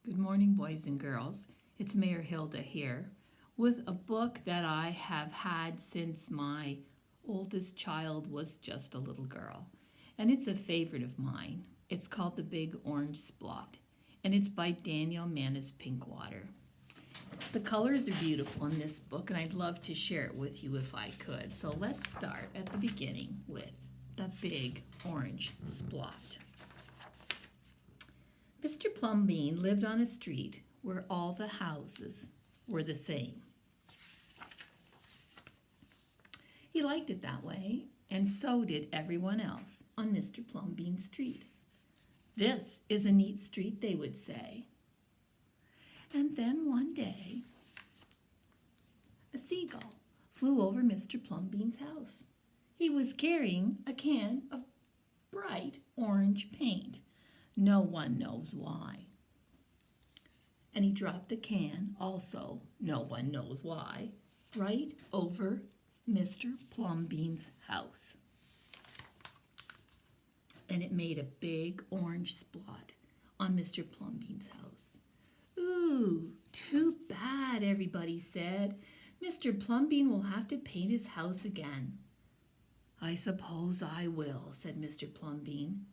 Good morning, boys and girls. It's Mayor Hilda here with a book that I have had since my oldest child was just a little girl. And it's a favorite of mine. It's called The Big Orange Splot, and it's by Daniel Manus Pinkwater. The colors are beautiful in this book, and I'd love to share it with you if I could. So let's start at the beginning with The Big Orange Splot. Mr. Plumbean lived on a street where all the houses were the same. He liked it that way, and so did everyone else on Mr. Plumbean's street. This is a neat street, they would say. And then one day, a seagull flew over Mr. Plumbean's house. He was carrying a can of bright orange paint. No one knows why. And he dropped the can, also no one knows why, right over Mr. Plumbean's house. And it made a big orange spot on Mr. Plumbean's house. Ooh, too bad, everybody said. Mr. Plumbean will have to paint his house again. I suppose I will, said Mr. Plumbean.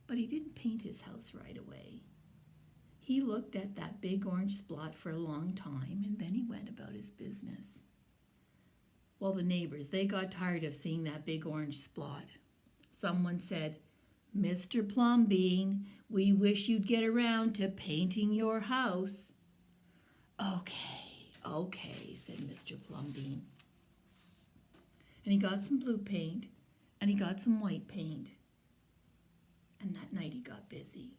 But he didn't paint his house right away. He looked at that big orange spot for a long time, and then he went about his business. Well, the neighbors, they got tired of seeing that big orange spot. Someone said, Mr. Plumbean, we wish you'd get around to painting your house. Okay, said Mr. Plumbean. And he got some blue paint, and he got some white paint. And that night he got busy.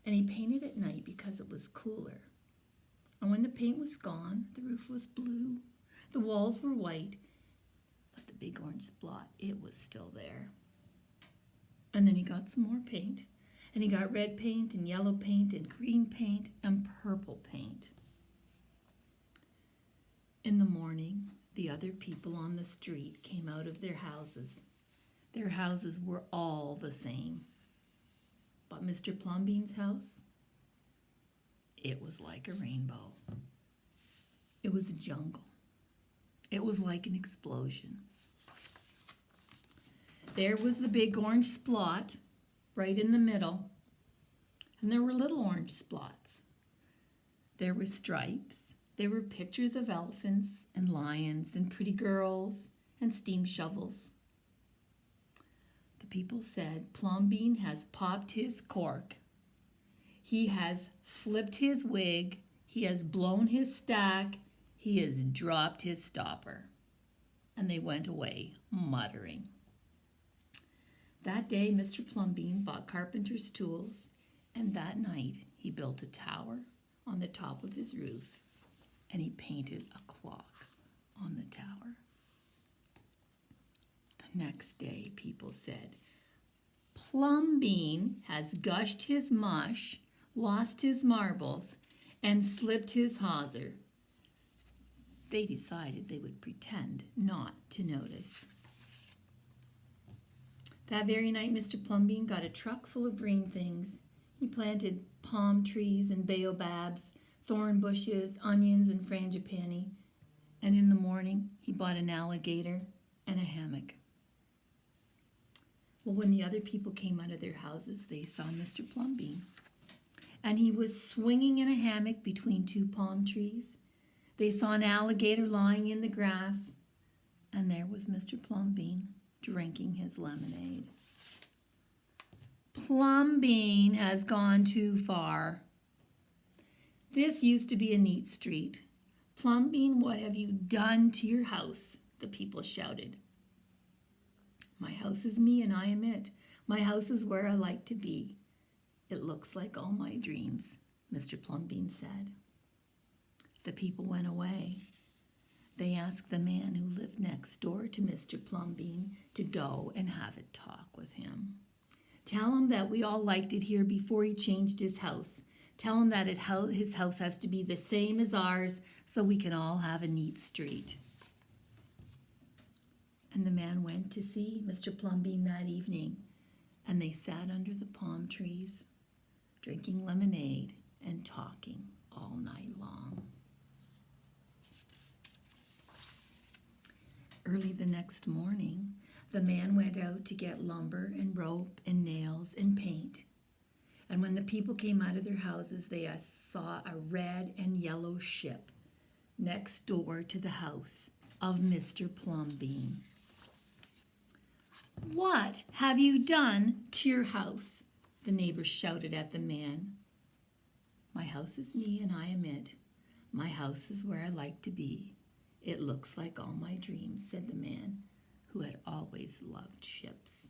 And he painted at night because it was cooler. And when the paint was gone, the roof was blue, the walls were white, but the big orange spot, it was still there. And then he got some more paint. And he got red paint and yellow paint and green paint and purple paint. In the morning, the other people on the street came out of their houses. Their houses were all the same. But Mr. Plumbean's house, it was like a rainbow. It was a jungle. It was like an explosion. There was the big orange spot right in the middle, and there were little orange spots. There were stripes. There were pictures of elephants and lions and pretty girls and steam shovels. People said, Plumbean has popped his cork. He has flipped his wig. He has blown his stack. He has dropped his stopper. And they went away, muttering. That day, Mr. Plumbean bought carpenter's tools, and that night he built a tower on the top of his roof, and he painted a clock on the tower. The next day, people said, Plumbean has gushed his mush, lost his marbles, and slipped his hawser. They decided they would pretend not to notice. That very night, Mr. Plumbean got a truck full of green things. He planted palm trees and baobabs, thorn bushes, onions, and frangipani. And in the morning, he bought an alligator and a hammock. Well, when the other people came out of their houses, they saw Mr. Plumbean. And he was swinging in a hammock between two palm trees. They saw an alligator lying in the grass. And there was Mr. Plumbean drinking his lemonade. Plumbean has gone too far. This used to be a neat street. Plumbean, what have you done to your house? The people shouted. My house is me and I am it. My house is where I like to be. It looks like all my dreams, Mr. Plumbean said. The people went away. They asked the man who lived next door to Mr. Plumbean to go and have a talk with him. Tell him that we all liked it here before he changed his house. Tell him that his house has to be the same as ours so we can all have a neat street. And the man went to see Mr. Plumbean that evening, and they sat under the palm trees, drinking lemonade and talking all night long. Early the next morning, the man went out to get lumber and rope and nails and paint. And when the people came out of their houses, they saw a red and yellow ship next door to the house of Mr. Plumbean. "What have you done to your house?" the neighbors shouted at the man. "My house is me and I am it. My house is where I like to be. It looks like all my dreams," said the man, who had always loved ships.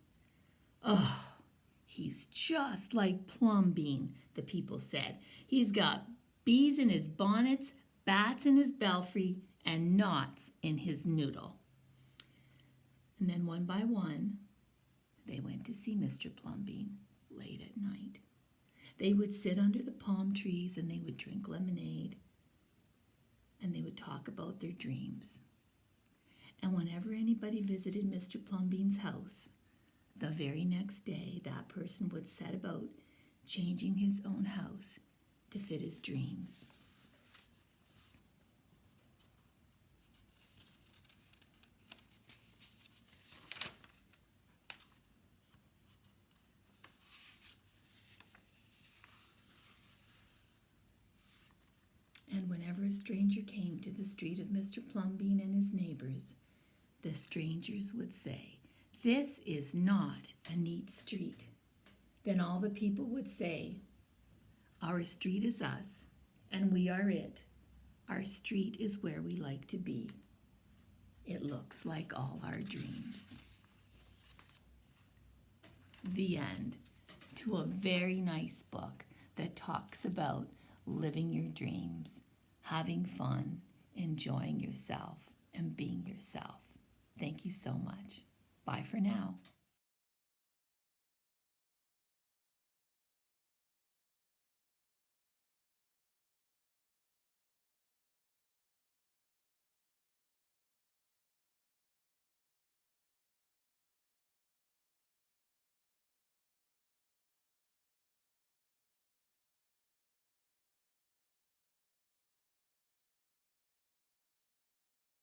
"Oh, he's just like Plumbean," the people said. "He's got bees in his bonnets, bats in his belfry, and knots in his noodle." And then one by one, they went to see Mr. Plumbean late at night. They would sit under the palm trees and they would drink lemonade and they would talk about their dreams. And whenever anybody visited Mr. Plumbean's house, the very next day that person would set about changing his own house to fit his dreams. And whenever a stranger came to the street of Mr. Plumbean and his neighbors, the strangers would say, "This is not a neat street." Then all the people would say, "Our street is us, and we are it. Our street is where we like to be. It looks like all our dreams." The end to a very nice book that talks about living your dreams, having fun, enjoying yourself, and being yourself. Thank you so much. Bye for now.